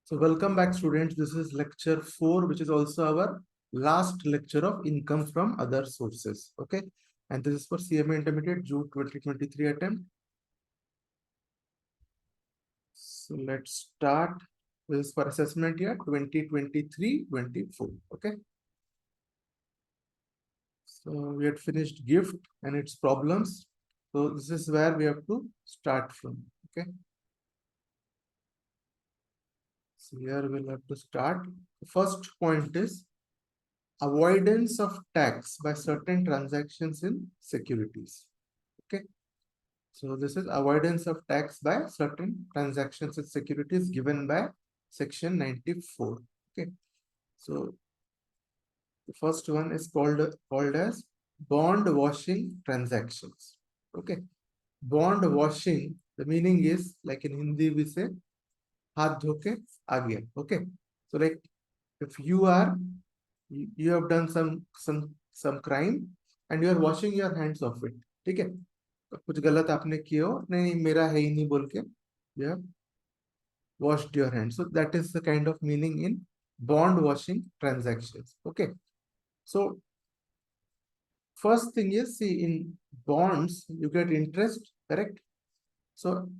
So welcome back students. This is lecture 4, which is also our last lecture of income from other sources. Okay. And this is for CMA Intermediate June 2023 attempt. So let's start. This is for assessment year 2023-24. Okay. So we had finished gift and its problems. So this is where we have to start from. Okay. So here we'll have to start. The first point is avoidance of tax by certain transactions in securities. Okay. So this is avoidance of tax by certain transactions in securities given by section 94. Okay. So the first one is called as bond washing transactions. Okay. Bond washing, the meaning is like in Hindi we say हाथ धो के आ गया. Okay. So like if you have done some crime and you are washing your hands of it. ठीक है. कुछ गलत आपने किया हो, नहीं मेरा है ही नहीं बोल के you have washed your hands. So that is the kind of meaning in bond washing transactions. Okay. So first thing is, see, in bonds you get interest, correct? So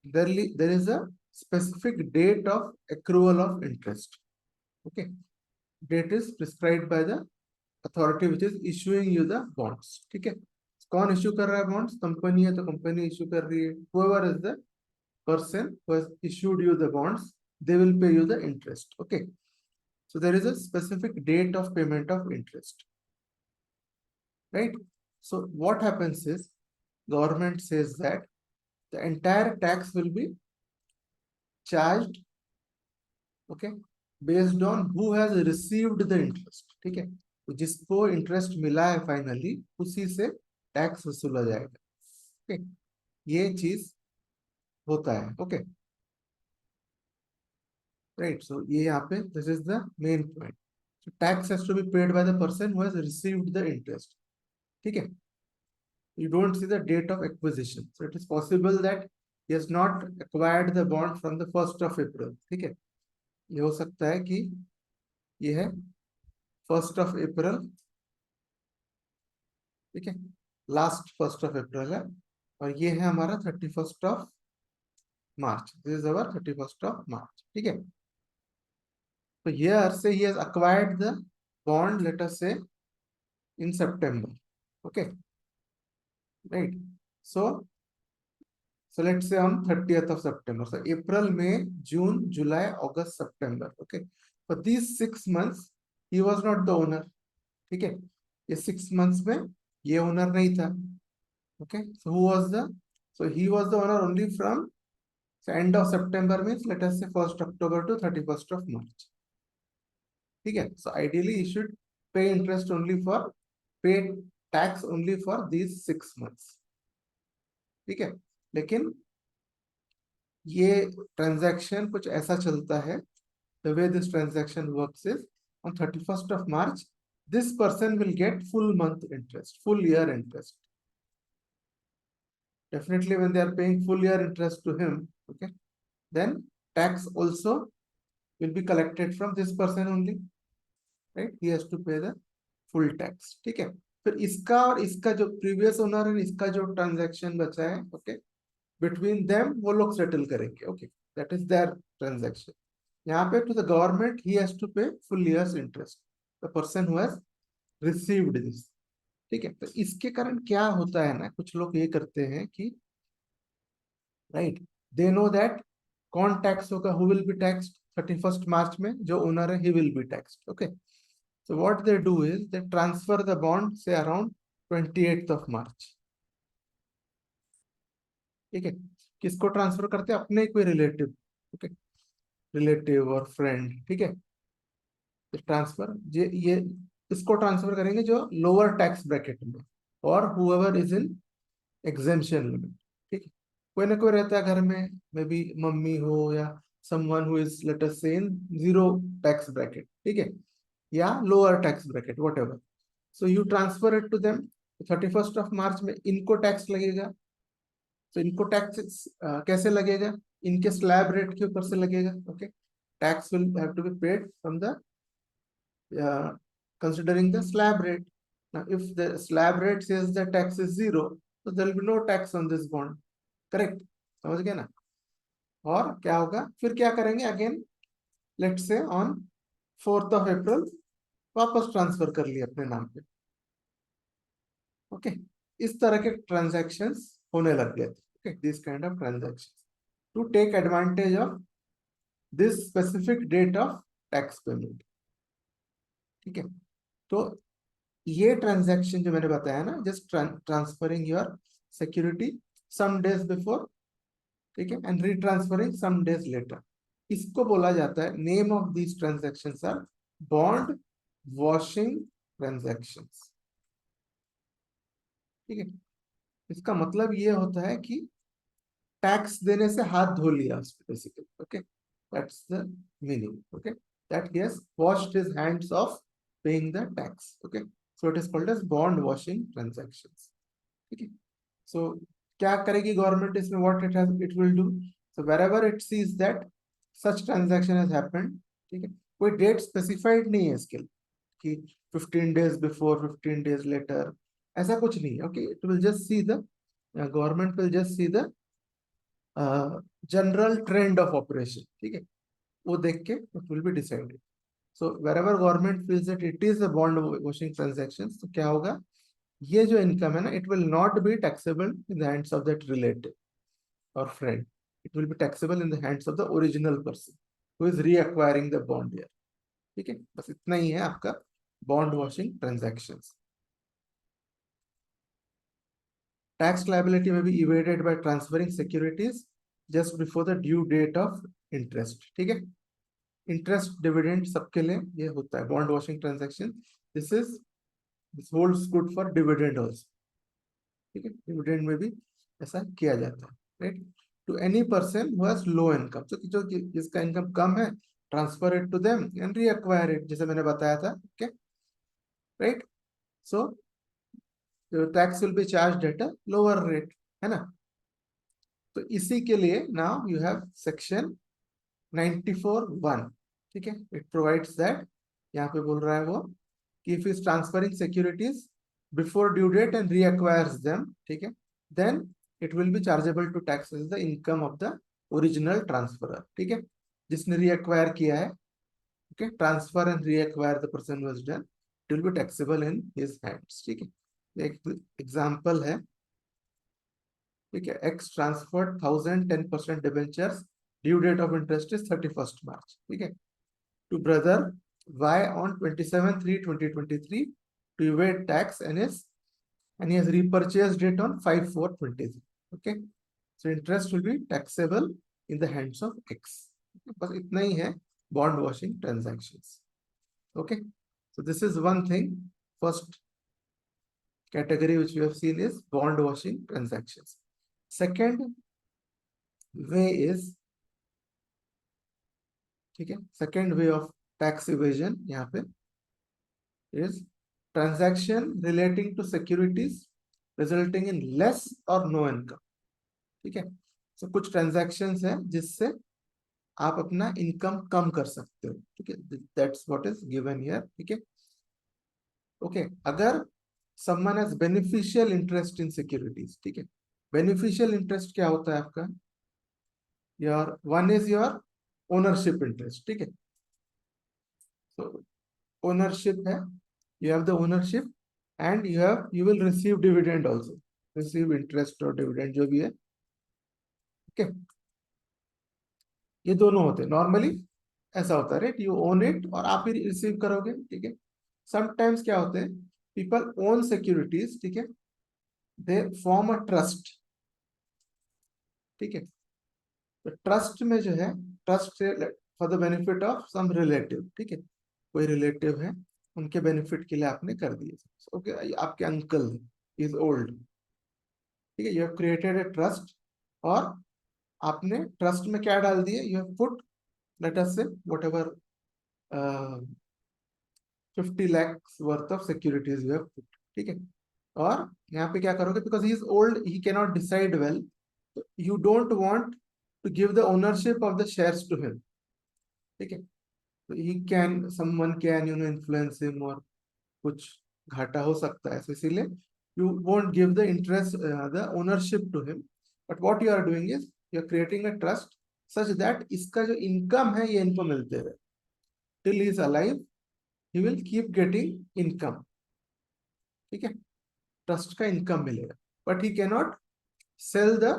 there is a specific date of accrual of interest. Okay. Date is prescribed by the authority which is issuing you the bonds. ठीक है. कौन issue कर रहा है bonds? Company है तो company issue कर रही है. Whoever is the person who has issued you the bonds, they will pay you the interest. Okay. So there is a specific date of payment of interest. Right. So what happens is government says that the entire tax will be charged, okay, based on who has received the interest. ठीक है. तो जिसको interest मिला है finally उसी से tax वसूला जाएगा. ओके. ये चीज होता है. ओके. राइट. सो ये यहाँ पे this is the main point. So tax has to be paid by the person who has received the interest. ठीक है. You don't see the date of acquisition. So it is possible that he has not acquired the bond from the 1st of April. ठीक है. ये हो सकता है कि ये है 1st of April. ठीक है. लास्ट 1st of April है और ये है हमारा 31st of March. This is our 31st of March. ठीक है. So here say he has acquired the bond, let us say in September. Okay. Right. So let's say on 30th of September. So April, May, June, July, August, September. Okay. For these 6 months, he was not the owner. ठीक है. ये 6 months में ये owner नहीं था. Okay. So who was the? So he was the owner only from so end of September means let us say 1st October to 31st of March. ठीक है. So ideally he should pay interest only for pay tax only for these 6 months. ठीक है. लेकिन ये transaction कुछ ऐसा चलता है. The way this transaction works is on 31st of March, this person will get full month interest, full year interest. Definitely when they are paying full year interest to him, okay, then tax also will be collected from this person only, right? He has to pay the full tax. ठीक है. फिर इसका और इसका जो previous owner है इसका जो ट्रांजैक्शन बचा है, ओके, बिटवीन देम वो लोग सेटल करेंगे. Okay. That is their transaction. यहाँ पे to the government he has to pay full year's interest, the person who has received this. ठीक है. तो इसके कारण क्या होता है ना, कुछ लोग ये करते हैं कि राइट दे नो दैट कौन टैक्स होगा, who will be taxed 31st मार्च में, जो ओनर है he will be taxed. Okay. So what they do is they transfer the bond say around 28th of March. ठीक है. किसको ट्रांसफर करते हैं? अपने कोई रिलेटिव. ओके. रिलेटिव और फ्रेंड. ठीक है. ट्रांसफर ये इसको ट्रांसफर करेंगे जो लोअर टैक्स ब्रैकेट में और whoever is in exemption limit. ठीक है. कोई ना कोई रहता है घर में, मे बी मम्मी हो या someone who is let us say in zero tax bracket. ठीक है. या lower tax bracket whatever. So you transfer it to them. 31st of March में इनको टैक्स लगेगा. तो इनको टैक्स कैसे लगेगा? इनके स्लैब रेट के ऊपर से लगेगा. Okay. tax will have to be paid from the considering the slab rate. Now, if the slab rate says the tax is 0, so there will be no tax on this bond. Correct? समझ गए ना? और क्या होगा? फिर क्या करेंगे? Again, let's say on 4th of April वापस ट्रांसफर कर लिए अपने नाम पे. ओके, इस तरह के ट्रांजैक्शंस होने लग गए थे. Okay, this kind of transactions to take advantage of this specific date of tax payment. ठीक है, तो ये ट्रांजैक्शन जो मैंने बताया ना, just transferring your security some days before, ठीक है, and retransferring some days later, इसको बोला जाता है, name of these transactions are bond washing transactions. ठीक है, इसका मतलब ये होता है कि टैक्स देने से हाथ धो लिया basically. Okay, that's the meaning. Okay, that he has washed his hands of paying the tax. Okay, so it is called as bond washing transactions. Okay, so क्या करेगी गवर्नमेंट इसमें? it will do, so wherever it sees that such transaction has happened, ठीक है, कोई date specified नहीं है इसके लिए कि 15 days before, 15 days later, ऐसा कुछ नहीं है. Okay, it will just see the government will just see the general trend of operation. ठीक है, वो देख के it will be decided. So wherever government feels that it is a bond washing transactions, तो क्या होगा? ये जो इनकम है ना, it will not be taxable in the hands of that relative or friend. It will be taxable in the hands of the original person who is reacquiring the bond here. ठीक है, बस इतना ही है आपका bond washing transactions. Tax liability may be evaded by transferring securities just before the due date of interest. ठीक है, interest dividend सबके लिए ये होता है bond washing transaction. This holds good for dividend also. ठीक है, डिविडेंड में भी ऐसा किया जाता है. Right, to any person who has low income, जो जिसका इनकम कम है, transfer it to them and reacquire it, जैसे मैंने बताया था. Okay, right, so tax will be charged at a lower rate, है ना. तो इसी के लिए नाउ यू हैव सेक्शन 94(1). ठीक है, इट प्रोवाइड्स दैट, यहाँ पे बोल रहा है वो कि if is transferring securities before due date and reacquires them, ठीक है, then it will be chargeable to tax as the income of the original transferor. ठीक है, जिसने रीअक्वायर किया है. Okay, transfer and reacquire the person was done, it will be taxable in his hands. ठीक है, एक एग्जांपल है. ठीक है, X transferred 1000 10% debentures, due date of interest is 31st March. ठीक है, to brother Y on 27/3/2023 to evade tax and he has repurchased it on 5/4/23. Okay, so interest will be taxable in the hands of X. बस इतना ही है bond washing transactions. Okay, so this is one thing. First category which we have seen is bond washing transactions. Second way is, ठीक है, second way of tax evasion यहाँ पे is transaction relating to securities resulting in less और no income. ठीक है, तो कुछ transactions हैं जिससे आप अपना इनकम कम कर सकते हो. ठीक है, that's what is given here. ठीक है, ओके, अगर someone has beneficial interest in securities. ठीक है, बेनिफिशियल इंटरेस्ट क्या होता है आपका? Your one is your ownership interest. ठीक है, so ownership है, you have the ownership and you will receive dividend also, receive interest और dividend जो भी है. okay, ये दोनों होते हैं नॉर्मली. ऐसा होता है, राइट, यू ओन इट और आप ही रिसीव करोगे. ठीक है, समटाइम्स क्या होते हैं, पीपल ओन सिक्योरिटीज. ठीक है, दे फॉर्म अ ट्रस्ट. ठीक है, तो ट्रस्ट में जो है, trust for the benefit of some relative. ठीक है, कोई रिलेटिव है, उनके बेनिफिट के लिए आपने कर दिए. ओके, आपके अंकल इज ओल्ड. ठीक है, you have created a trust और आपने ट्रस्ट में क्या डाल दिए? You have put, late us say whatever 50 lakhs worth of securities you have put. ठीक है, और यहाँ पे क्या करोगे? Because he is old, he can not decide well, you don't want to give the ownership of the shares to him. ठीक है, तो he can someone can influence him, और कुछ घाटा हो सकता है, so इसीलिए you won't give the interest, the ownership to him, but what you are doing is you are creating a trust such that इसका जो income है ये इनको मिलते रहे, till he is alive he will keep getting income, ठीक है, trust का इनकम मिलेगा, but he cannot sell the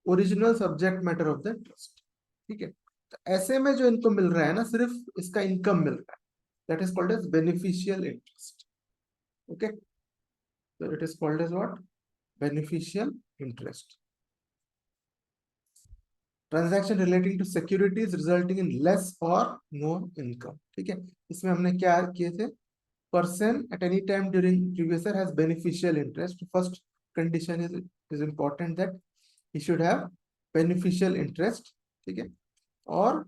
original subject matter of the trust, ठीक है, तो ऐसे में जो इनको मिल रहा है ना, सिर्फ इसका इनकम मिल रहा है, that is called as beneficial interest, okay, so it is called as what? Beneficial interest. Transaction relating to securities resulting in less or no income. ठीक है, इसमें हमने क्या किए थे? Person at any time during previous year has beneficial interest. First condition is important that he should have beneficial interest. ठीक है, और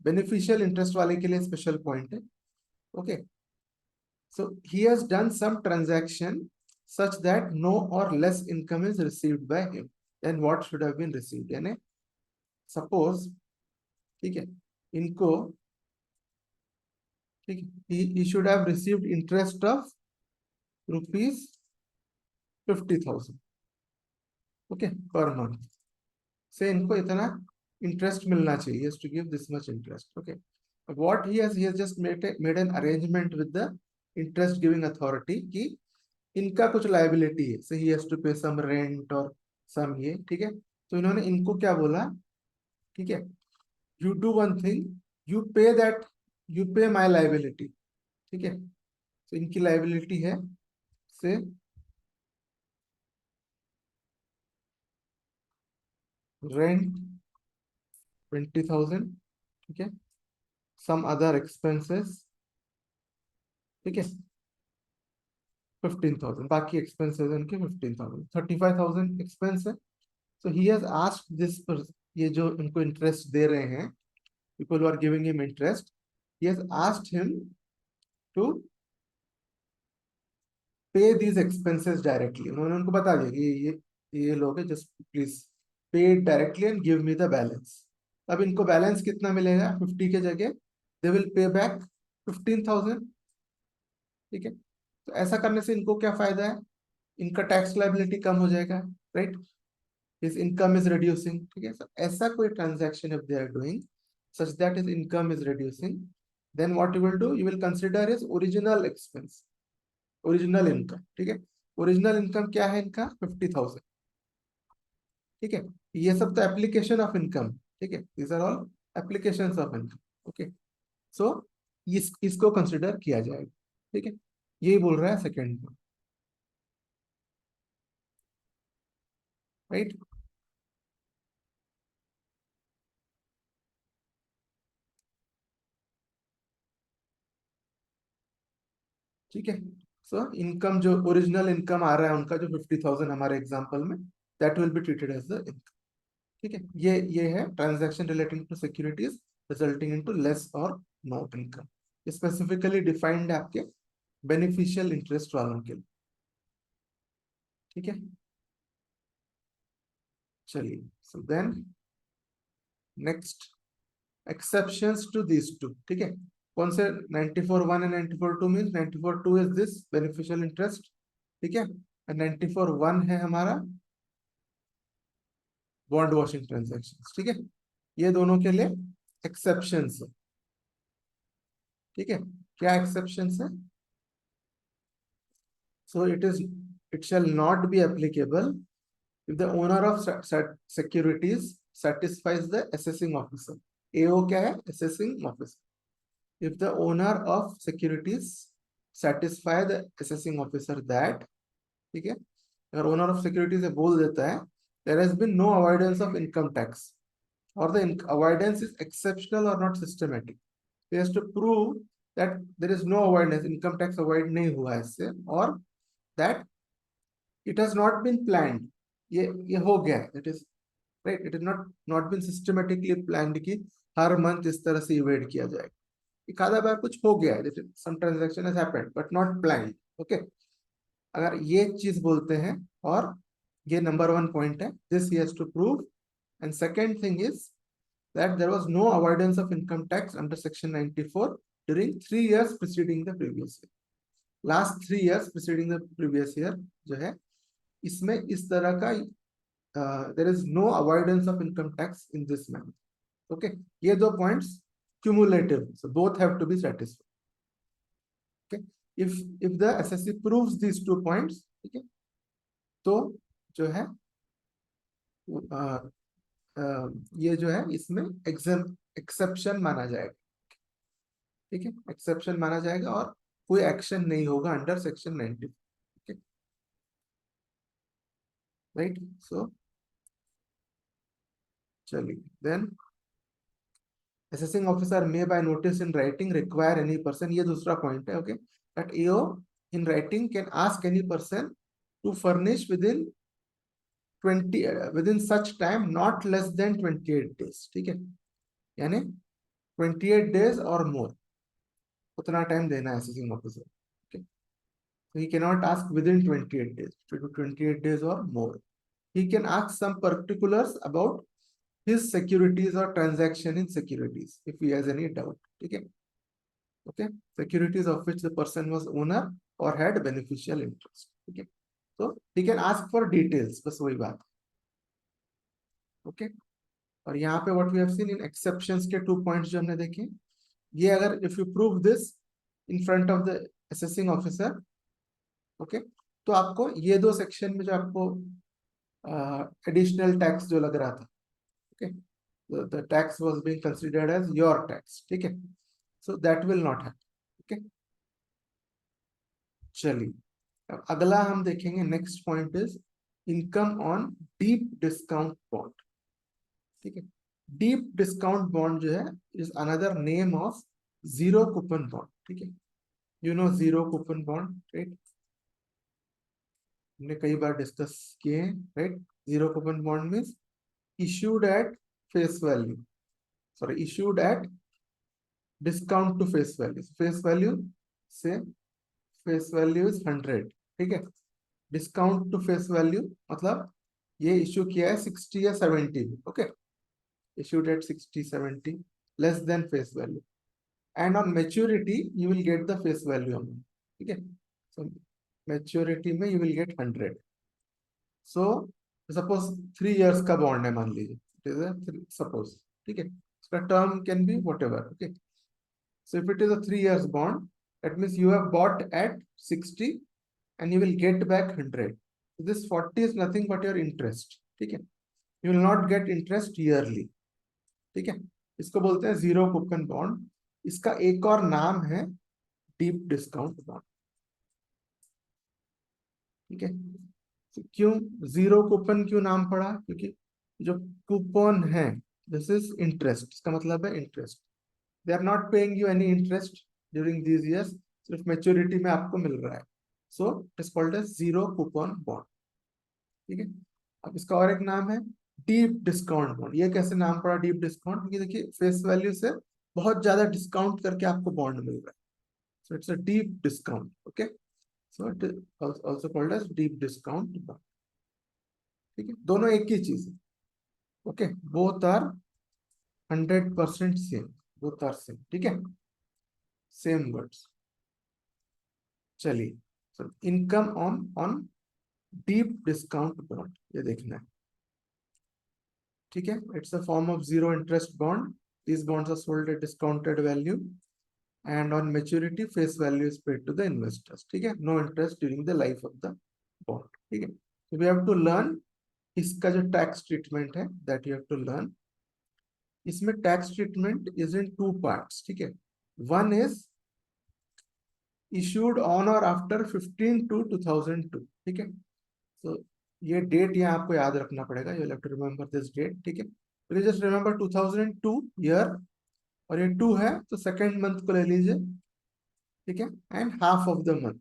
beneficial interest वाले के लिए special point है. Okay, so he has done some transaction such that no or less income is received by him. Then what should have been received? यानी suppose, ठीक है, इनको, ठीक है, he should have received interest of rupees 50,000, okay, per month से इनको इतना interest मिलना चाहिए, to give this much interest, okay. What he has just made an arrangement with the interest giving authority कि इनका कुछ लाइबिलिटी है, so he has to pay some rent और some ये, ठीक है, तो इन्होंने इनको क्या बोला, ठीक है, you do one thing, you pay my liability, ठीक है, तो इनकी लाइबिलिटी है से रेंट 20,000, ठीक है, सम अदर एक्सपेंसेस, ठीक है, 15,000, बाकी एक्सपेंसेस उनके 15,000, 35,000 एक्सपेंस है, सो ही हैज आस्क्ड दिस, ये जो इनको इंटरेस्ट दे रहे हैं, people who are giving him interest, he has asked him to pay these expenses directly. उन्होंने उनको बता दिया कि ये लोग है, just please pay it directly and give me the balance. अब इनको बैलेंस कितना मिलेगा? 50 के जगह they will pay back 15,000, ठीक है, तो ऐसा करने से इनको क्या फायदा है? इनका टैक्स लायबिलिटी कम हो जाएगा, right, his income is reducing, ठीक है, so ऐसा कोई transaction if they are doing such that his income is reducing, then what you will do, you will consider his original expense, original income, ठीक है, original income क्या है इनका? 50,000, ठीक है, ये सब तो एप्लीकेशन ऑफ इनकम, ठीक है, these are all applications of income, okay, so इसको कंसिडर किया जाएगा, ठीक है, यही बोल रहा है सेकेंड में, राइट, ठीक है, सो इनकम जो ओरिजिनल इनकम आ रहा है उनका, जो 50,000 हमारे एग्जांपल में, that will be treated as the income, ठीक है, ये है transaction relating to securities resulting into less और नो इनकम, स्पेसिफिकली डिफाइंड है आपके बेनिफिशियल इंटरेस्ट वालों के लिए, ठीक है, चलिए, so then next exceptions to this two, ठीक है, कौन से? 94(1) and 94(2) means 94(2) is this beneficial interest, ठीक है, एंड 94(1) है हमारा बॉन्ड वॉशिंग ट्रांजैक्शंस, ठीक है, ये दोनों के लिए एक्सेप्शंस है, ठीक है, क्या एक्सेप्शंस है? So it shall not be applicable if the owner of securities satisfies the assessing officer. AO क्या है? Assessing officer. If the owner of securities satisfy the assessing officer that, ठीक है, अगर owner of securities बोल देता है there has been no avoidance of income tax or the avoidance is exceptional or not systematic, he has to prove that there is no avoidance, income tax avoid नहीं हुआ इससे, और that it has not been planned, ये हो गया, it is right, it is not been systematically planned कि हर month इस तरह से इवेट किया जाएगा, एक आधा बार कुछ हो गया है, some transaction has happened but not planned, okay, अगर ये चीज बोलते हैं, और ये नंबर 1 पॉइंट है, this he has to prove, and second thing is that there was no avoidance of income tax under section 94 during 3 years preceding the previous year. Last 3 years preceding the previous year जो है इसमें इस तरह का there is no avoidance of income tax in this manner. Okay, ये दो points cumulative, so both have to be satisfied. Okay, if the SSC proves these 2 points, okay, तो जो है ये जो है इसमें एक्सेप्शन माना जाएगा. ठीक है, एक्सेप्शन माना जाएगा और कोई एक्शन नहीं होगा under section 90. okay, right? So चलिए, then assessing officer may by notice in writing require any person, ये दूसरा पॉइंट है. okay, that AO in writing can ask any person to furnish within 20 within such time not less than 28 days. ठीक है, यानी 28 days or more, उतना time देना है assessing officer. okay, so he cannot ask within 28 days, 28 days or more. He can ask some particulars about his securities or transaction in securities if he has any doubt. Okay, okay, securities of which the person was owner or had beneficial interest. Okay, so he can ask for details, बस वही बात. Okay, और यहाँ पे what we have seen in exceptions के 2 points जो हमने देखे, ये अगर if you prove this in front of the assessing officer, okay, तो आपको ये 2 सेक्शन में जो आपको additional tax जो लग रहा था, okay, the tax was being considered as your tax. ठीक है, so that will not happen. okay, चलिए, अब अगला हम देखेंगे. Next point is income on deep discount bond. ठीक है, डीप डिस्काउंट बॉन्ड जो है is another name of zero coupon bond. ठीक है, you know zero coupon bond, right? हमने कई बार डिस्कस किए हैं, right? Zero coupon bond means issued at face value, sorry, issued at discount to face value. Face value से face value is 100. ठीक है, discount to face value मतलब ये issue किया है 60 या 70. Okay, issued at 60 70 less than face value, and on maturity you will get the face value amount. ठीक है, so maturity में you will get 100. so suppose 3 years का बॉन्ड है, मान लीजिए, it is a suppose. ठीक है, इसका term can be whatever. okay, so if it is a 3 years bond, that means you have bought at 60 and you will get back 100. So this 40 is nothing but your interest. ठीक है, you will not get interest yearly. ठीक है, इसको बोलते हैं zero coupon bond. इसका एक और नाम है डीप डिस्काउंट बॉन्ड. ठीक है, तो क्यों जीरो कूपन क्यों नाम पड़ा? क्योंकि जो कूपन है दिस इज इंटरेस्ट, इसका मतलब है interest. They are not paying you any interest during these years, सिर्फ मेच्योरिटी में आपको मिल रहा है. So it is called as zero coupon bond. ठीक है, अब इसका और एक नाम है डीप डिस्काउंट बॉन्ड. ये कैसे नाम पड़ा डीप डिस्काउंट? क्योंकि देखिए फेस वैल्यू से बहुत ज्यादा डिस्काउंट करके आपको बॉन्ड मिल रहा है. So it's a deep discount. Okay, so it is also called as deep discount bond. ठीक है, दोनों एक ही चीज है. Okay, both are 100% same, both are same. ठीक है, सेम वर्ड्स. चलिए, so income on deep discount bond ये देखना है. ठीक है, it's a form of zero interest bond. These bonds are sold at discounted value and on maturity face value is paid to the investors. ठीक है, no interest during the life of the bond. ठीक है, so we have to learn इसका जो tax treatment है that you have to learn. इसमें tax treatment is in 2 parts. ठीक है, one is issued on or after 15/2/2002. ठीक है, so ये डेट यहाँ आपको याद रखना पड़ेगा. You have to remember this date. ठीक है, तो जस्ट रिमेंबर 2002 ईयर, और ये 2 है तो सेकेंड मंथ को ले लीजिए. ठीक है, and half of the month,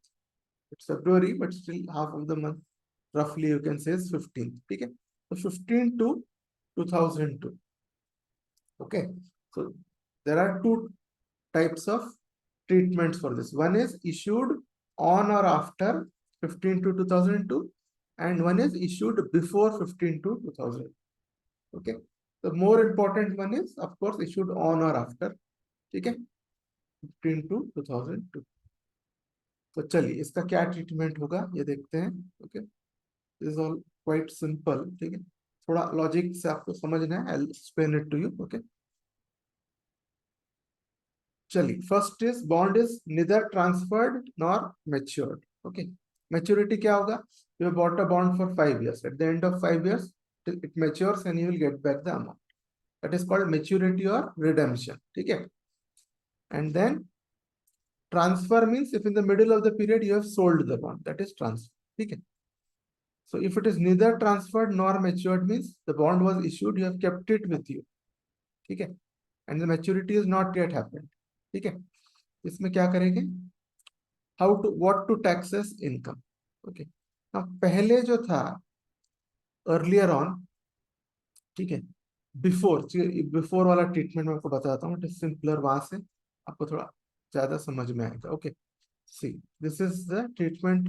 it's February but still half of the month रफली यू कैन से 15. ठीक है, तो 15/2/2002. Okay, so there are 2 types of treatments for this. One is issued on or after 15/2/2002 and one is issued before 15/2/2000. Okay, the more important one is of course issued on और after, ठीक है, 15/2/2002। तो चलिए इसका क्या treatment होगा ये देखते हैं। Okay, this is all quite simple, ठीक है, थोड़ा लॉजिक से आपको समझना है, I will explain it to you. Okay, चलिए first is bond is neither transferred nor matured. Okay, maturity क्या होगा? You bought a bond for 5 years, at the end of 5 years it matures and you will get back the amount, that is called maturity or redemption, ठीक है। And then transfer means if in the middle of the period you have sold the bond, that is transfer, ठीक है। So if it is neither transferred nor matured means the bond was issued, you have kept it with you, ठीक है, and the maturity is not yet happened, ठीक है। इसमें क्या करेंगे? How to, what to tax as income. Okay, अब पहले जो था अर्लियर ऑन, ठीक है, बिफोर, बिफोर वाला ट्रीटमेंट मैं आपको बताता हूँ, इट इज सिंपलर, वहां से आपको थोड़ा ज्यादा समझ में आएगा। Okay, see this is the treatment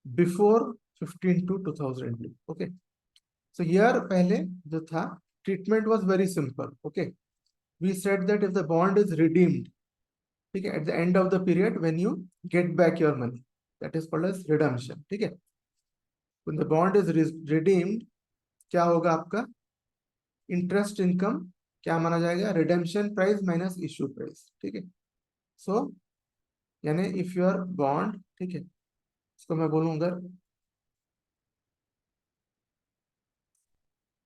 before 15/2/2002। Okay, so year पहले जो था treatment was very simple. Okay, we said that if the bond is redeemed, ठीक है, at the end of the period when you get back your money, that is called as redemption, ठीक है। When the bond is redeemed, क्या होगा आपका? Interest income क्या माना जाएगा? Redemption price minus issue price, ठीक है। सो यानी इफ योर बॉन्ड, ठीक है, इसको मैं बोलूंगा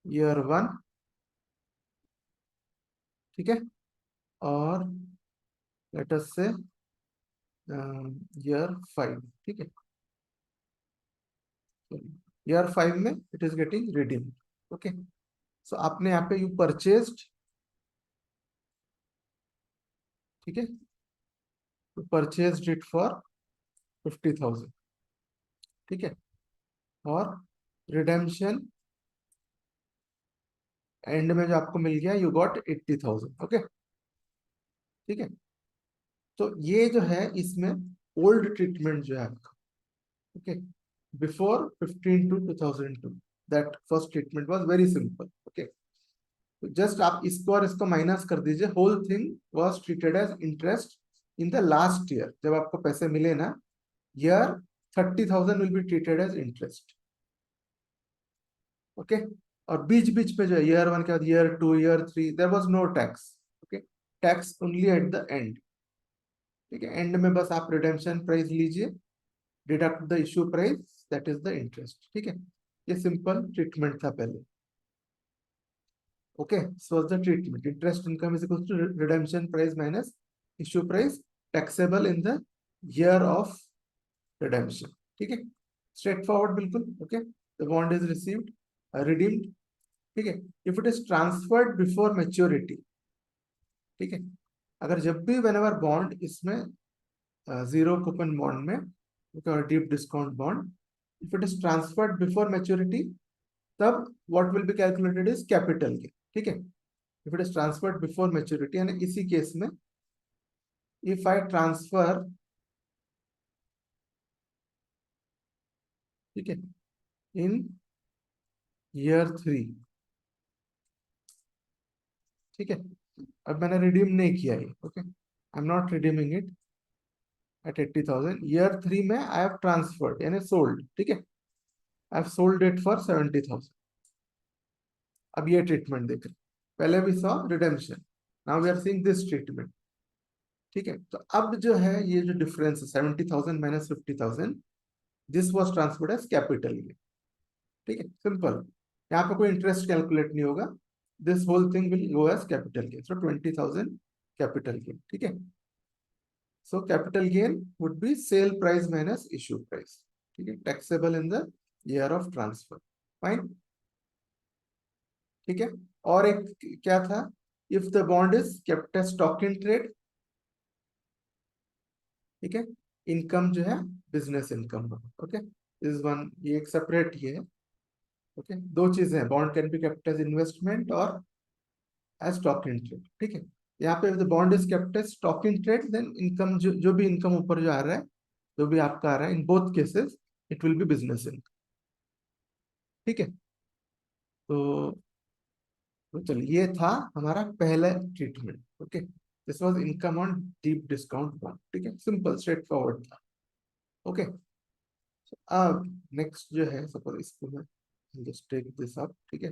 ईयर 1, ठीक है, और लेट अस से ईयर 5, ठीक है, ईयर 5 में it is getting redeemed. Okay, so आपने यहाँ पे यू परचेस्ड, ठीक है, यू परचेस्ड इट फॉर 50,000, ठीक है, और रिडेम्पशन एंड में जो आपको मिल गया यू गॉट 80,000। ओके, ठीक है। तो ये जो है इसमें ओल्ड ट्रीटमेंट जो है आपका, okay, before 15/2/2002, that first treatment was very simple. Okay, तो जस्ट आप इसको और इसको माइनस कर दीजिए, whole thing was treated as interest in the last year, जब आपको पैसे मिले ना, year 30,000 will be treated as interest. Okay, और बीच बीच पे जो है ईयर 1 के बाद year 2, year 3, there was no tax. Okay, tax only at the end, ठीक है, एंड में बस आप रिडेम्पशन प्राइस लीजिए, deduct the issue price, that is the interest, ठीक है। ये सिंपल ट्रीटमेंट था पहले। Okay, so the treatment interest income is equal to redemption price minus issue price, taxable in the year of redemption, ठीक है, straightforward बिल्कुल। Okay, the bond is received, redeemed, ठीक है। If it is transferred before maturity, ठीक है, अगर जब भी वेन एवर बॉन्ड इसमें जीरो कूपन बॉन्ड में, deep discount bond, if it is transferred before maturity, तब what will be calculated is capital gain, ठीक है। If it is transferred before maturity, यानी इसी केस में इफ आई ट्रांसफर, ठीक है, इन ईयर 3, ठीक है, अब मैंने रिडीम नहीं किया है, okay, I am not redeeming it at 80,000, year 3 में आई हैव ट्रांसफर्ड यानी सोल्ड, ठीक है, I have sold it for 70,000। अब ये ट्रीटमेंट देख रहे, पहले भी saw redemption, now we are seeing this treatment, ठीक है। तो अब जो है ये जो डिफरेंस है 70,000 minus 50,000, this was transferred as capital gain, ठीक है, सिंपल, यहाँ पे कोई इंटरेस्ट कैलकुलेट नहीं होगा, this whole thing will go as capital gain, so 20,000 capital gain, ठीक है। So capital gain would be sale price minus issue price, ठीक है, taxable in the year of transfer, fine, ठीक है। और एक क्या था? If the bond is kept as stock in trade, ठीक है, इनकम जो है business income, okay, is one, ये एक सेपरेट ये है। ओके, दो चीजें हैं, bond can be kept as investment और एज स्टॉक इन ट्रेड, ठीक है। यहाँ पे the bond is kept as stock in trade, then income जो भी इनकम ऊपर जो आ रहा है, जो भी आपका आ रहा है, in both cases it will B business income, ठीक है। तो तो चलिए ये था हमारा पहला treatment. Okay, this was income on deep discount one. ठीक है, सिंपल स्ट्रेट फॉरवर्ड था। ओके, अब नेक्स्ट जो है, सपोज इसको मैं जस्ट टेक दिस अप। ठीक है,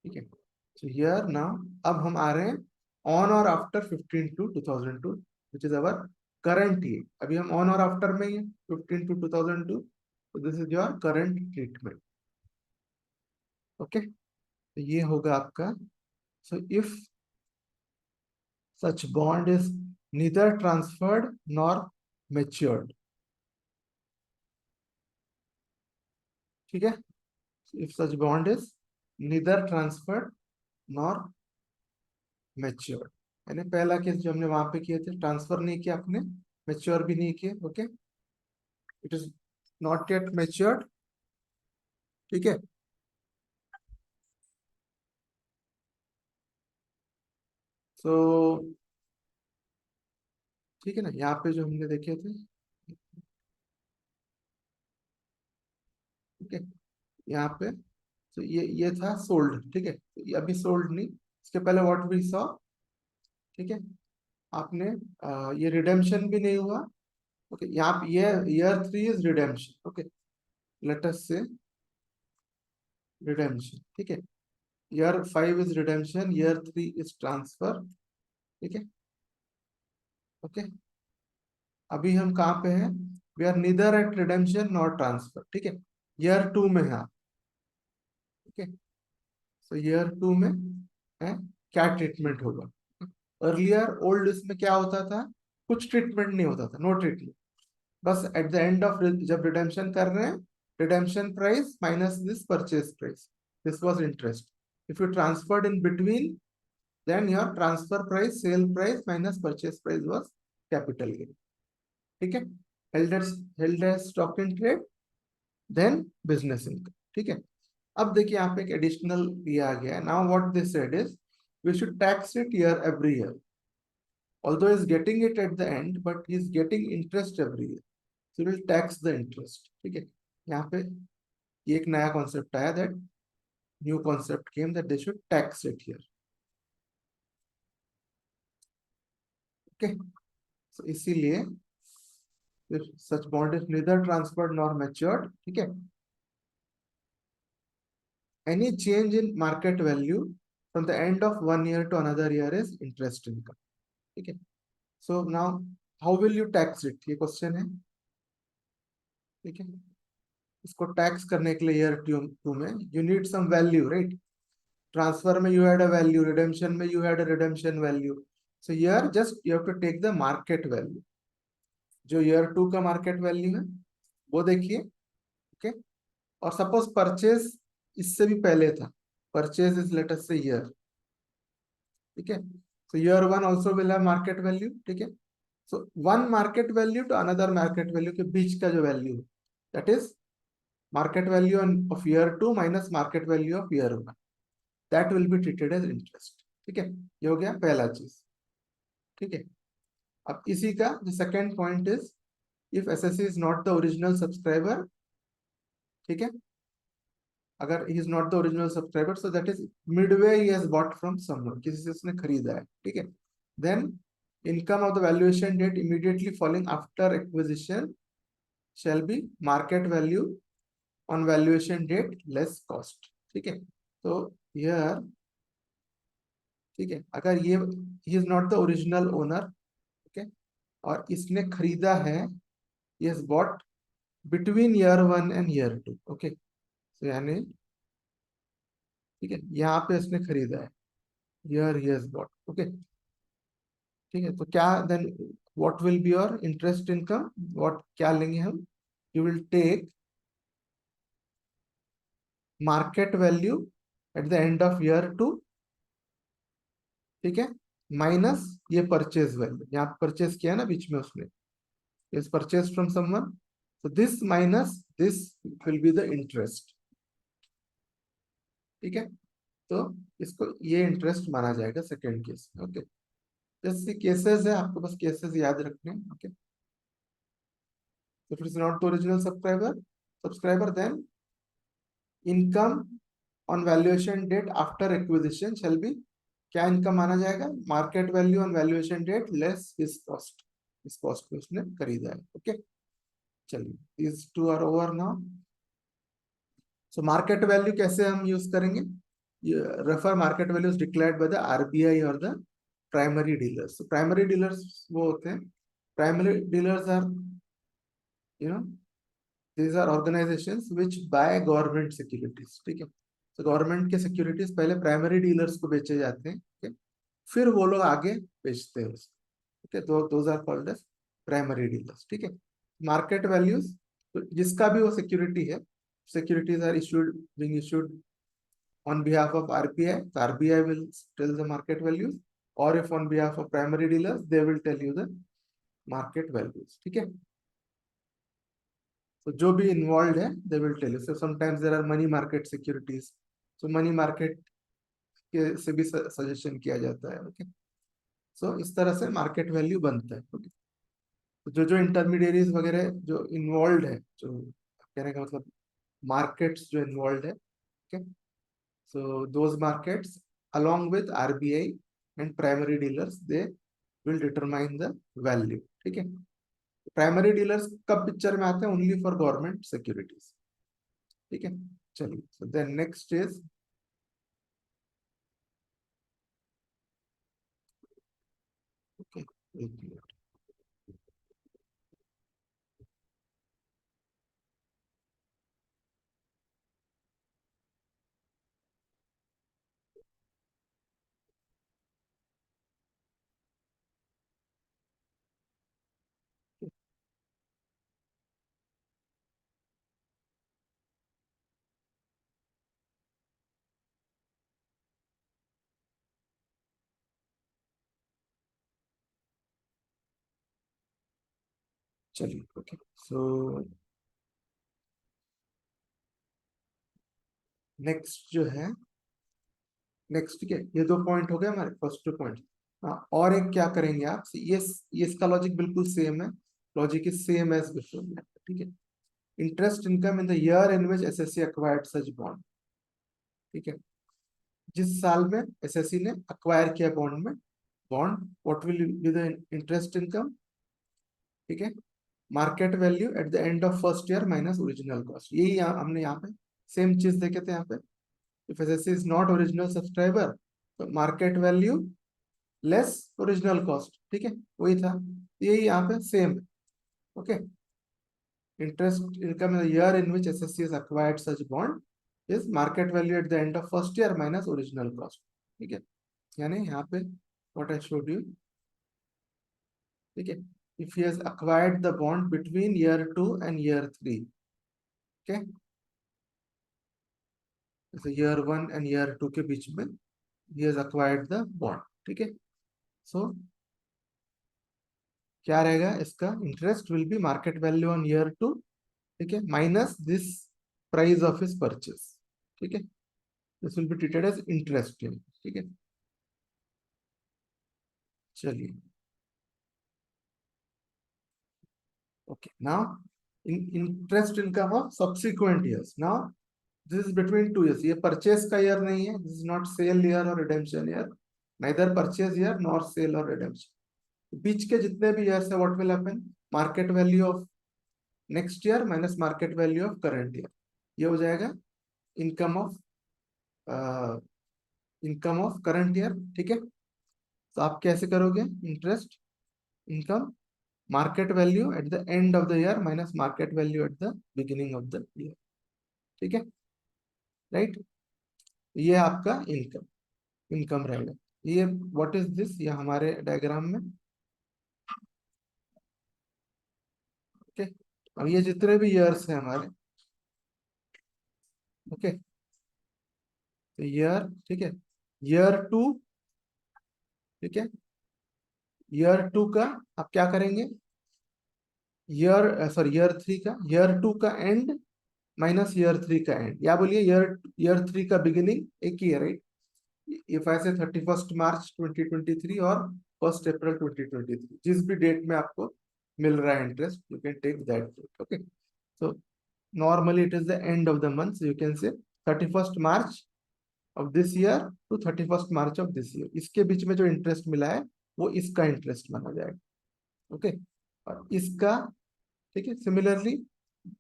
ठीक है। So here now, अब हम आ रहे हैं ऑन और after 15 to 2002, which is our current year. अभी हम ऑन और आफ्टर में ही 15 to 2002, तो this is your current treatment. Okay, तो ये होगा आपका। So if such bond is neither transferred nor matured, ठीक है। If such bond is neither transferred nor matured, यानी पहला केस जो हमने वहां पे किए थे, ट्रांसफर नहीं किया आपने, मेच्योर भी नहीं किए। Okay, it is not yet matured. ठीक है, सो ठीक है ना, यहाँ पे जो हमने देखे थे। ठीक है, यहाँ पे तो ये था सोल्ड। ठीक है, तो ये अभी सोल्ड नहीं, इसके पहले व्हाट वी सॉ। ठीक है, आपने ये रिडेम्पशन भी नहीं हुआ। ओके, यहाँ पे ये year 3 is redemption. Okay, let us say redemption. ठीक है, year 5 is redemption, year 3 is transfer. ठीक है, ओके, अभी हम कहाँ पे हैं? We are neither at redemption nor transfer. ठीक है, ईयर 2 में है। ओके, सो ईयर 2 में है, क्या ट्रीटमेंट होगा? अर्लियर ओल्ड इसमें क्या होता था? कुछ ट्रीटमेंट नहीं होता था, नो ट्रीटमेंट। बस एट द एंड ऑफ, जब रिडेम्पशन कर रहे हैं, redemption price minus this purchase price, this was interest. If you transferred in between, then your transfer price, sale price minus purchase price was capital gain. ठीक है, held as stock in trade, then business income. ठीक है, अब देखिए यहाँ पे एक additional ये आ गया है। Now what this said is we should tax it year every year, although he is getting it at the end, but he is getting interest every year, so we'll tax the interest. ठीक है, यहाँ पे ये एक नया concept आया, that new concept came that they should tax it here. Okay, so इसीलिए such bond is neither transferred nor matured, ठीक है, any change in market value from the end of one year to another year is interest income। ठीक है, so now how will you tax it, ये question है। ठीक है, इसको tax करने के लिए ईयर 2 में you need some value, right? Transfer में you had a value, redemption में you had a redemption value, so here just you have to take the market value। जो ईयर 2 का मार्केट वैल्यू है वो देखिए। ओके, और suppose purchase इससे भी पहले था, परचेज इज लेट अस से ईयर। ठीक है, so year 1 also will have market value। ठीक है, so one market value to another market value के बीच का जो value, that is market value of year 2 minus market value of year 1, that will be treated as interest। ठीक है, ये हो गया पहला चीज। ठीक है, अब इसी का जो second point is, if SSC is not the original subscriber. ठीक है, अगर he is not the original subscriber, so that is midway he has bought from someone, किसी से उसने खरीदा है। ठीक है, then income of the valuation date immediately following after acquisition shall be market value on valuation date less cost. ठीक है, तो हियर, ठीक है, अगर ये he is not the original owner, okay, और इसने खरीदा है, yes bought between year 1 and year 2। Okay, तो यानी, ठीक है, यहाँ पे इसने खरीदा है, year he has bought. Okay, ठीक है, तो क्या then what will be your interest income, what क्या लेंगे हम? You will take market value at the end of year 2। ठीक है, माइनस ये परचेज वैल्यू, यहाँ परचेज किया ना बीच में उसने, is purchased from someone, so this minus this will be the interest। ठीक है, तो इसको ये इंटरेस्ट माना जाएगा सेकेंड केस। ओके, जैसे केसेस है, आपको बस केसेस याद रखने हैं. Okay, if it is not the original subscriber, then income on valuation date after acquisition shall be, क्या इनकम माना जाएगा? Market value on valuation date less his cost, इस कॉस्ट पे उसने खरीदा है. ओके, चलिए, these two are over now. So market value कैसे हम यूज करेंगे? Refer market values declared by the RBI और the primary dealers. Primary dealers वो होते हैं, primary dealers are, you know, these are organizations which buy government securities. ठीक है, तो गवर्नमेंट के सिक्योरिटीज पहले प्राइमरी डीलर्स को बेचे जाते हैं. ठीक है, फिर वो लोग आगे बेचते हैं उसको. ठीक है, तो those are called as primary dealers. ठीक है, मार्केट वैल्यूज, तो जिसका भी वो सिक्योरिटी है, securities are issued, being issued on behalf of RBI, the RBI will tell the market values, or if on behalf of primary dealers, they will tell you the market values. ठीक है, तो जो भी involve है they will tell you. So sometimes there are money market securities, so money market के से भी suggestion किया जाता है. ओके, सो इस तरह से मार्केट वैल्यू बनता है. ओके, तो जो जो इंटरमीडिएरीज वगैरह जो इन्वॉल्व है, जो कहने का मतलब मार्केट्स जो इन्वॉल्व है. Okay, so those markets along with RBI and primary dealers, they will determine the value. ठीक है, प्राइमरी डीलर्स कब पिक्चर में आते हैं? Only for government securities. ठीक है, चलिए, so then next is, okay, एक मिनट. चलिए, ओके, सो नेक्स्ट जो है, नेक्स्ट, ठीक है, ये दो पॉइंट हो गए हमारे फर्स्ट टू पॉइंट. हाँ, और एक क्या करेंगे आप, ये इसका लॉजिक बिल्कुल सेम है. Logic is same as before. ठीक है, interest income in the year in which SSC acquired such bond. ठीक है, जिस साल में एसएससी ने अक्वायर किया बॉन्ड में, bond, what will be the interest income? ठीक है, market value at the end of first year minus original cost. यही हमने यहाँ पे सेम चीज देखे थे. यहाँ पे if SSC is not original subscriber, तो market value less original cost. ठीक है, वही था, यही यहाँ पे same. Okay, interest income in the year in which SSC has acquired such bond is market value at the end of first year minus original cost. ठीक है, यानी यहाँ पे what I showed you. ठीक है, if he has acquired the bond between year 2 and year 3. okay, जैसे year 1 and year 2 के बीच में he has acquired the bond. ठीक है, सो क्या रहेगा इसका? Interest will be market value on year 2. ठीक है, minus this price of his purchase. ठीक है, this will be treated as interest. ठीक है, चलिए, okay, now interest income of subsequent years. Now this is between 2 years. ये purchase का year नहीं है, this is not sale year और redemption year, neither purchase year nor sale और redemption. बीच के जितने भी ईयर्स है, what will happen? Market value of next year minus market value of current year, ये हो जाएगा इनकम ऑफ करंट ईयर. ठीक है, तो आप कैसे करोगे? Interest income market value at the end of the year minus market value at the beginning of the year. ठीक है, राइट, ये आपका इनकम इनकम रहेगा. ये व्हाट इज दिस? ये हमारे डायग्राम में. ओके, अब ये जितने भी ईयर्स हैं हमारे, ओके, तो ईयर, ठीक है, ईयर 2, ठीक है, ईयर 2 का आप क्या करेंगे? ईयर 3 का, ईयर 2 का एंड माइनस ईयर 3 का एंड, या बोलिए ईयर 3 का बिगिनिंग एक ही है, राइट? इफ आई से 31 मार्च 2023 और 1 अप्रैल 2023, जिस भी डेट में आपको मिल रहा है interest, you can take that date. Okay, so normally it is the end of the month, you can say 31 March of this year to 31 March of this year. इसके बीच में जो इंटरेस्ट मिला है वो इसका इंटरेस्ट माना जाएगा. ओके, और इसका, ठीक है, सिमिलरली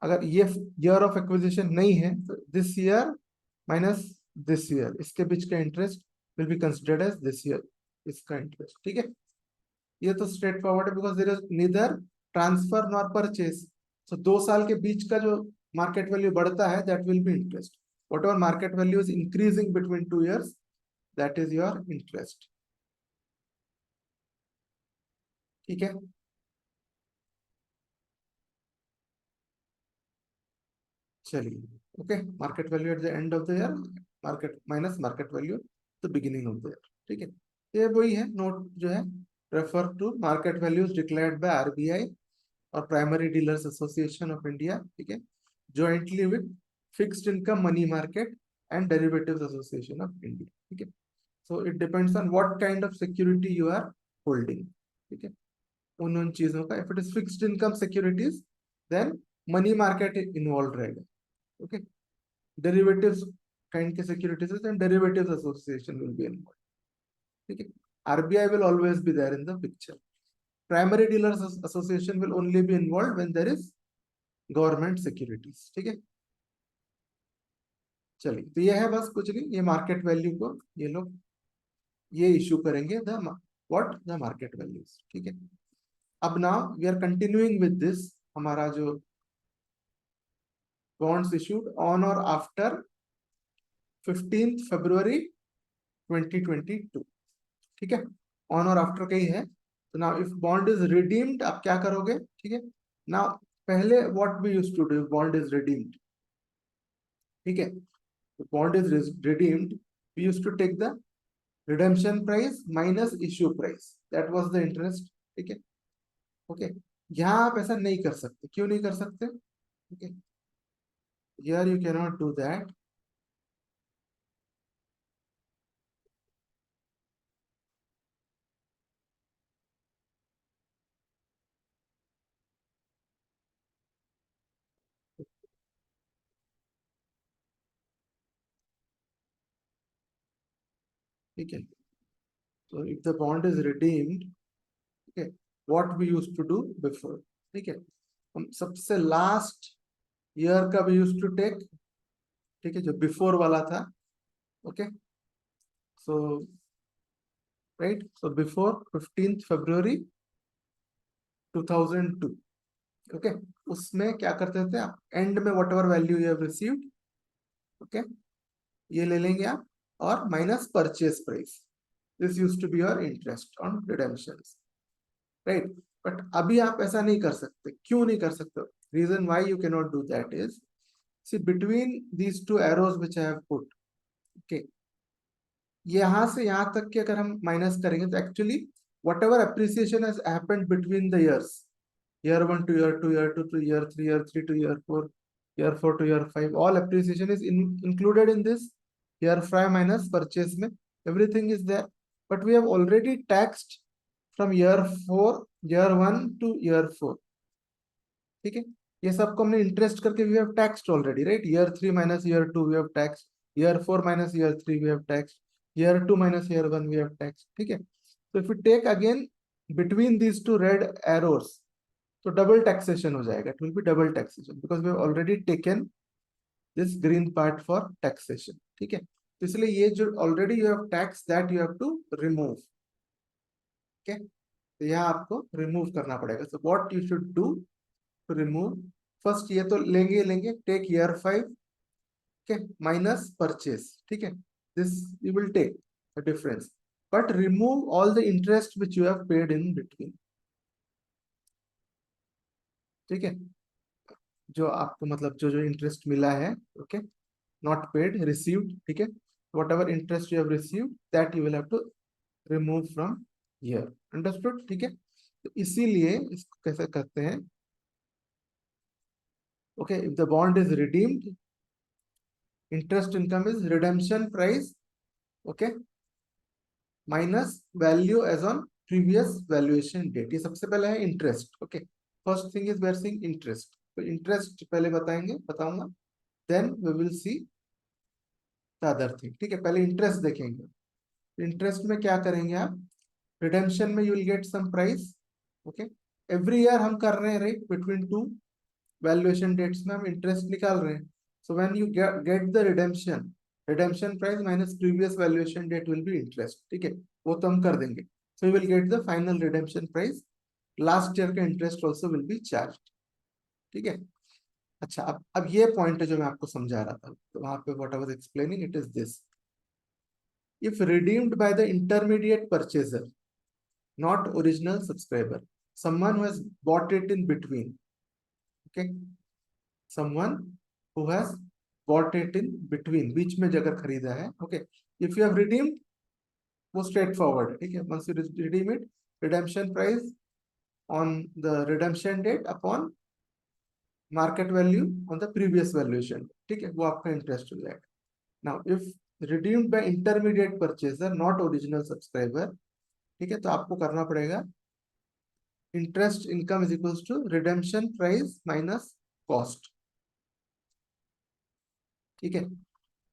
अगर ये ईयर ऑफ एक्विजिशन नहीं है तो this year minus this year, इसके बीच का interest will be considered as this year, इसका इंटरेस्ट. ठीक है, ये तो स्ट्रेट फॉरवर्ड है, because there is neither transfer nor purchase. So 2 साल के बीच का जो मार्केट वैल्यू बढ़ता है that will be interest. Whatever market value is increasing between 2 years, that is your interest. ठीक है, चलिए. Okay, market value at the end of the year, market minus market value the beginning of the year. ठीक है, ये वही है note जो है, refer to market values declared by RBI और primary dealers association of India. ठीक है, jointly with fixed income money market and derivatives association of India. ठीक है, so it depends on what kind of security you are holding. ठीक है, उन चीजों का, if it is fixed income securities then money market involved रहेगा. Okay, derivatives kind के securities then derivatives association will be involved. ठीक है, RBI will always be there in the picture. Primary dealers association will only be involved when there is government securities. ठीक है, चलिए, तो ये है, बस कुछ नहीं, ये मार्केट वैल्यू को ये लोग ये इशू करेंगे, the what the market values. ठीक है, अब now we are continuing with this, हमारा जो बॉन्ड्स इशूड ऑन और आफ्टर 15 फरवरी 2022. ठीक है, ऑन और आफ्टर का ही है. तो now if bond is redeemed, आप क्या करोगे? ठीक है, नाउ पहले what we used to do, bond is redeemed. ठीक है, the bond is redeemed, we used to take the redemption price minus issue price, that was the interest. ठीक है, ओके, यहाँ आप ऐसा नहीं कर सकते. क्यों नहीं कर सकते? Okay, here you cannot do that. ठीक है, so if the bond is redeemed, okay, what we used to do before. ठीक है, हम सबसे लास्ट ईयर का भी यूज टू टेक. ठीक है, जो बिफोर वाला था. Okay, so right, so before 15 फरवरी 2002. ओके, उसमें क्या करते थे आप, एंड में whatever value you have received, okay, ये ले लेंगे आप, और minus purchase price. This used to be your interest on redemptions. Right, but अभी आप ऐसा नहीं कर सकते. क्यों नहीं कर सकते? Reason why you can not do that is, see between these two arrows which I have put, okay, यहाँ से यहाँ तक के अगर हम माइनस करेंगे तो actually what ever appreciation has happened between the years, year 1 to year 2, year 2 to year 3, year 3 to year 4, year 4 to year 5, all appreciation is included in this year 5 minus purchase में, everything is there. But we have already taxed from year 4, year 1 to year 4. ठीक है, ये सबको हमने interest करके we have taxed already, right? year 3 minus year 2 we have taxed, year 4 minus year 3 we have taxed, year 2 minus year 1 we have taxed. ठीक है, so if we take again between these two red arrows, तो double taxation हो जाएगा. It will be double taxation because we have already taken this green part for taxation. ठीक है, तो इसलिए ये जो already you have tax that you have to remove. Okay, तो यहाँ आपको रिमूव करना पड़ेगा. So what you should do to remove, first ये तो लेंगे take year 5, okay, minus purchase. ठीक है, this you will take the difference, but remove all the interest which you have paid in between. ठीक है, जो आपको मतलब जो जो इंटरेस्ट मिला है, ओके, नॉट पेड, रिसीव्ड. ठीक है, whatever interest you have received that you will have to remove from here. Understood? ठीक है, तो इसीलिए इसको कैसे करते हैं, okay, if the bond is redeemed, interest income is redemption price, okay, minus value as on previous valuation date. ये सबसे पहले है interest. Okay, first thing is we are seeing interest. तो इंटरेस्ट पहले बताऊंगा, then we will see the other thing. ठीक है, पहले इंटरेस्ट देखेंगे। इंटरेस्ट में क्या करेंगे आप, रिडेम्पशन में you will get some price. Okay, every year हम कर रहे हैं right, between two valuation dates में हम इंटरेस्ट निकाल रहे हैं। So when you get the redemption price minus previous valuation date will be interest. ठीक है, वो तो हम कर देंगे। So you will get the final redemption price, last year का interest also will be charge. ठीक है, अच्छा, अब ये पॉइंट है जो मैं आपको समझा रहा था, तो वहां पे what I was explaining it is this: if redeemed by the intermediate purchaser, not original subscriber, someone who has bought it in between. Okay, someone who has bought it in between, बीच में जगह खरीदा है. Okay, if you have redeemed, वो straight forward है. ठीक है, once you redeem it, redemption price on the redemption date upon market value on the previous valuation. ठीक है, वो आपका interest हो जाएगा. Now if redeemed by intermediate purchaser, not original subscriber, ठीक है, तो आपको करना पड़ेगा interest income is equals to redemption price minus cost. ठीक है,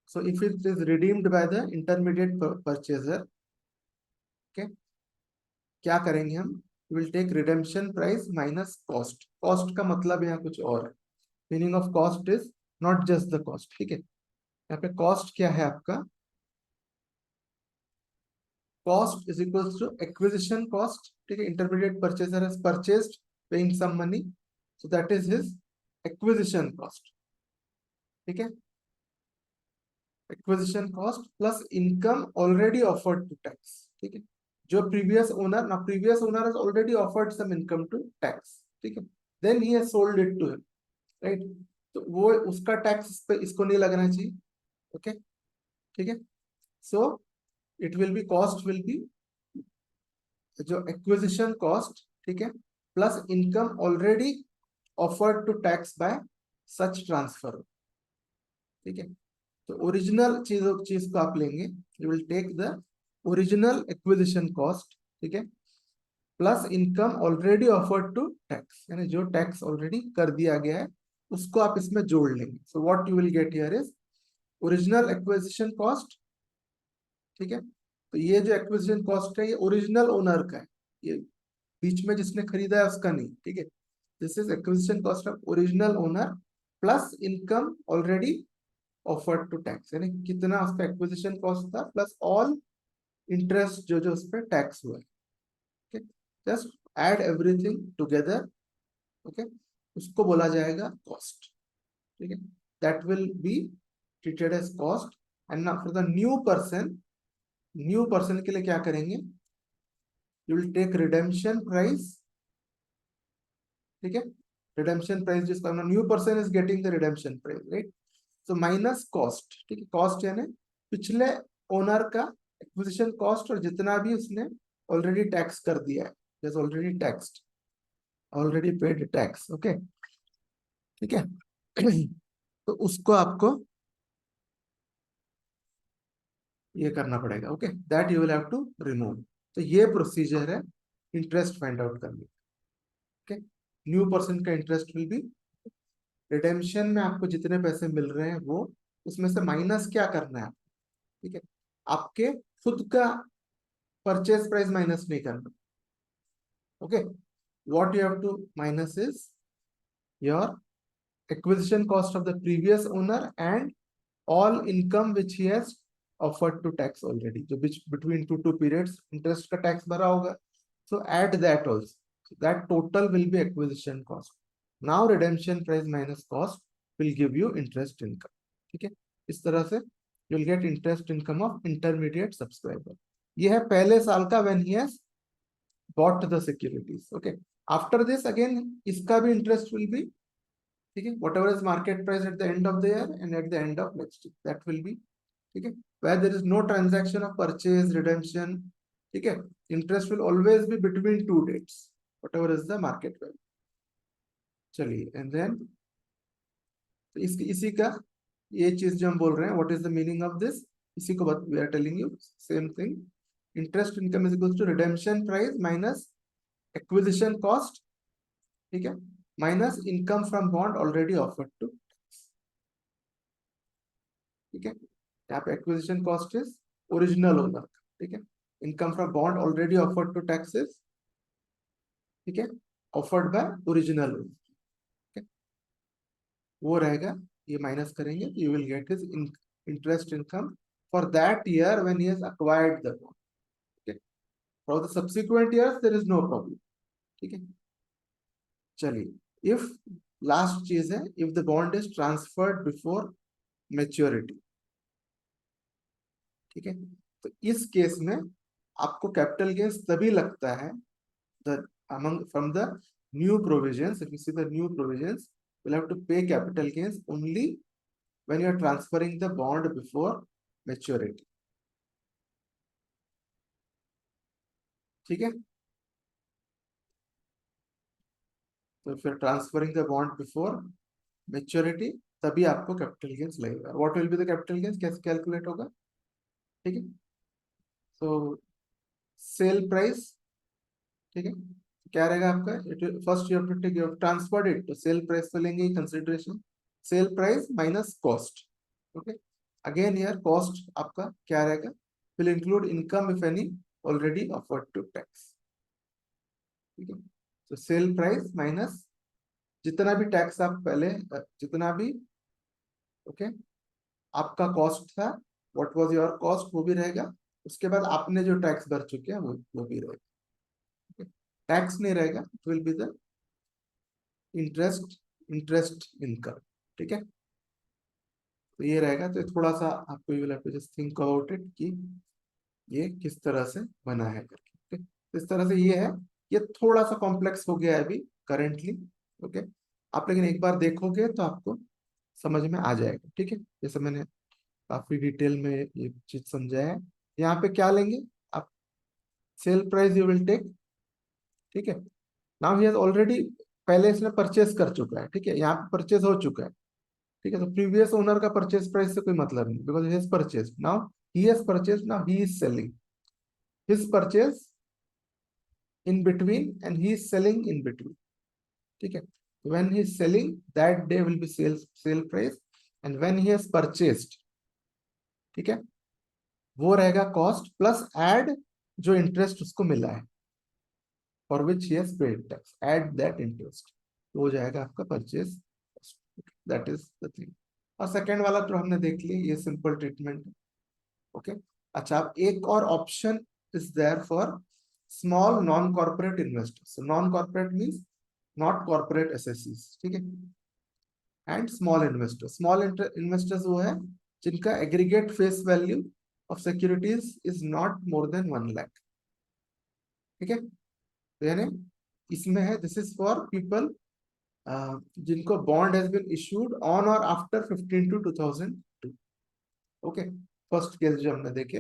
so if it is redeemed by the intermediate purchaser, okay, क्या करेंगे हम, will take redemption price minus cost. Cost का मतलब यहाँ कुछ और है. Meaning of cost is not just the cost. ठीक है, यहाँ पे कॉस्ट क्या है आपका, cost is equals to acquisition cost. ठीक है, intermediate purchaser has purchased, paying some money, so that is his acquisition cost. ठीक है, acquisition cost plus income already offered to tax. ठीक है, जो previous owner, now previous owner has already offered some income to tax. ठीक है, then he has sold it to him, right? तो वो उसका टैक्स पे इसको नहीं लगना चाहिए. ओके, ठीक है, so it will be, cost will be जो एक्विजिशन कॉस्ट, ठीक है, plus income already offered to tax by such transfer. ठीक है, तो ओरिजिनल चीज को आप लेंगे, you will take the original acquisition cost. ठीक है, plus income already offered to tax, यानी जो टैक्स ऑलरेडी कर दिया गया है उसको आप इसमें जोड़ लेंगे. सो what you will get here is original acquisition cost. ठीक है, तो ये जो एक्विजिशन कॉस्ट है ये ओरिजिनल ओनर का है, ये बीच में जिसने खरीदा है उसका नहीं. ठीक है, this is acquisition cost of original owner plus income already offered to tax, यानी कितना उसका एक्विजिशन कॉस्ट था प्लस ऑल इंटरेस्ट जो जो उस पर टैक्स हुआ है. ठीक, just add everything together. Okay, उसको बोला जाएगा कॉस्ट. ठीक है, that will be treated as cost. And now for the new person के लिए क्या करेंगे, you will take redemption price. ठीक है, रिडेम्पशन प्राइस जिसका new person is getting the redemption price, right? So minus cost. ठीक है, कॉस्ट यानी पिछले ओनर का एक्विजिशन कॉस्ट और जितना भी उसने ऑलरेडी टैक्स कर दिया है, जैसे already taxed, already paid tax. Okay, ठीक है, तो उसको आपको ये करना पड़ेगा. Okay, that you will have to remove. तो ये प्रोसीजर है इंटरेस्ट फाइंड आउट करने. ओके, न्यू पर्सन का इंटरेस्ट विल बी रिडेम्पशन में आपको जितने पैसे मिल रहे हैं वो, उसमें से माइनस क्या करना है. ठीक है, आपके खुद का परचेज प्राइस माइनस नहीं करना. Okay, what you have to minus is your acquisition cost of the previous owner and all income which he has offered to tax already, जो between two periods interest का tax भरा होगा. So add that also, so that total will be acquisition cost. Now redemption price minus cost will give you interest income. ठीक है, इस तरह से you will get interest income of intermediate subscriber. ये है पहले साल का when he has bought the securities. Okay, after this again इसका भी interest will be, ठीक है, whatever is market price at the end of the year and at the end of next year, that will be. ठीक है, where there is no transaction of purchase redemption. ठीक है, interest will always be between two dates, whatever is the market value. चलिए, and then इसी का ये चीज जो हम बोल रहे हैं, what is the meaning of this, इसी को we are telling you same thing. Interest income is equal to redemption price minus acquisition cost, ठीक है, minus income from bond already offered to, ठीक है। यहाँ पे acquisition cost is original owner, ठीक है। Income from bond already offered to taxes, ठीक है, ऑफर्ड बाय ओरिजिनल ओनर, ठीक है, वो रहेगा। ये माइनस करेंगे तो you will get his interest income for that year when he has acquired the bond, ठीक है। For the subsequent years there is no problem, ठीक है। चलिए, इफ लास्ट चीज है, if the bond is transferred before maturity, ठीक है। तो इस केस में आपको कैपिटल गेन्स तभी लगता है, the among from the new provisions, if you see the new provisions, you'll have to pay capital gains only when you are transferring the bond before maturity, ठीक है। तो if you are transferring the bond before maturity, तभी आपको capital gains लगेगा। What will be the capital gains, कैसे calculate होगा, ठीक है। तो सेल प्राइस, ठीक है, क्या रहेगा आपका, it first you have to take, you have transferred it, तो सेल प्राइस तो लेंगे consideration, sale price minus cost, okay. Again here cost आपका क्या रहेगा, will include income if any already offered to tax, ठीक है। तो सेल प्राइस माइनस जितना भी टैक्स आप पहले जितना भी, ओके, आपका कॉस्ट था, व्हाट वाज योर कॉस्ट, वो भी रहेगा। उसके बाद आपने जो टैक्स भर चुके हैं वो भी रहेगा, टैक्स नहीं रहेगा, it will be the interest, interest income, ठीक है। तो ये रहेगा। तो थोड़ा सा आपको you will have to just think about it कि ये किस तरह से बना है करके, ठीक है। इस तरह से ये है, ये थोड़ा सा कॉम्प्लेक्स हो गया है अभी करेंटली, ओके। आप लेकिन एक बार देखोगे तो आपको समझ में आ जाएगा, ठीक है। जैसे मैंने काफी डिटेल में ये चीज समझाया है। यहाँ पे क्या लेंगे आप, sale price you will take, ठीक है। नाउ ही हैज ऑलरेडी, पहले इसने परचेस कर चुका है, ठीक है, यहाँ पे परचेस हो चुका है, ठीक है। तो प्रीवियस ओनर का परचेस प्राइस से कोई मतलब नहीं, because he has purchase, now he has purchase, now he is selling his purchase in between and he is selling in between, ठीक है। when he is selling, that day will be sale price, and when he has purchased, ठीक है, वो रहेगा cost plus add जो interest उसको मिला है, for which he has paid tax, add that interest, हो जाएगा आपका purchase, that is the thing. और सेकेंड वाला तो हमने देख लिया, ये सिंपल ट्रीटमेंट है, ओके। अच्छा, अब एक और option is there for small non corporate investors. Non corporate means not corporate एसएससीज, ठीक है, and small investors. Small investors वो है जिनका aggregate face value of securities is not more than 1 lakh, ठीक है। तो यानी इसमें है, दिस इज फॉर पीपल जिनको bond has been issued on और आफ्टर 15/2/2002, ओके। फर्स्ट केस जो हमने देखे,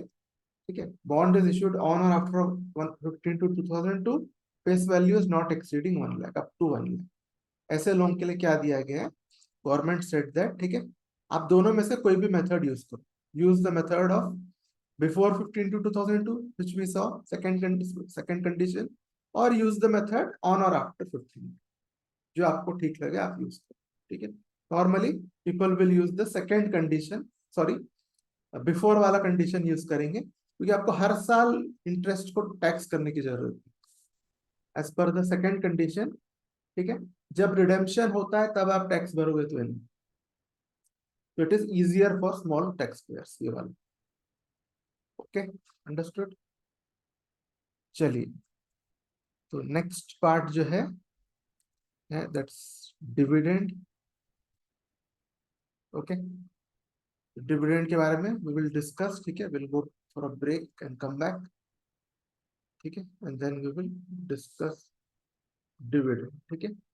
ठीक है, बॉन्ड इज इशूड ऑन और after 15/2/2002, face value is not exceeding 1 lakh, up to 1 lakh. ऐसे लोगों के लिए क्या दिया गया है, गवर्नमेंट सेड दैट, ठीक है, आप दोनों में से कोई भी मेथड यूज करो, use the method of before 15/2/2002 which we saw, second condition, और यूज द मेथड ऑन और आफ्टर 15, जो आपको ठीक लगे आप यूज करो, ठीक है। Normally people will use the second condition, sorry before वाला कंडीशन यूज करेंगे, क्योंकि आपको हर साल इंटरेस्ट को टैक्स करने की जरूरत है as per the second condition, ठीक है। जब रिडेम्पशन होता है तब आप टैक्स भरोगे तो नहीं, तो it is easier for small tax payers, ये वाला, ओके, अंडरस्टूड। चलिए, तो नेक्स्ट पार्ट जो है दैट्स डिविडेंड, ओके। डिविडेंड के बारे में वी विल डिस्कस, ठीक है, will go for a break and come back, ठीक है, and then we will discuss dividend, ठीक है।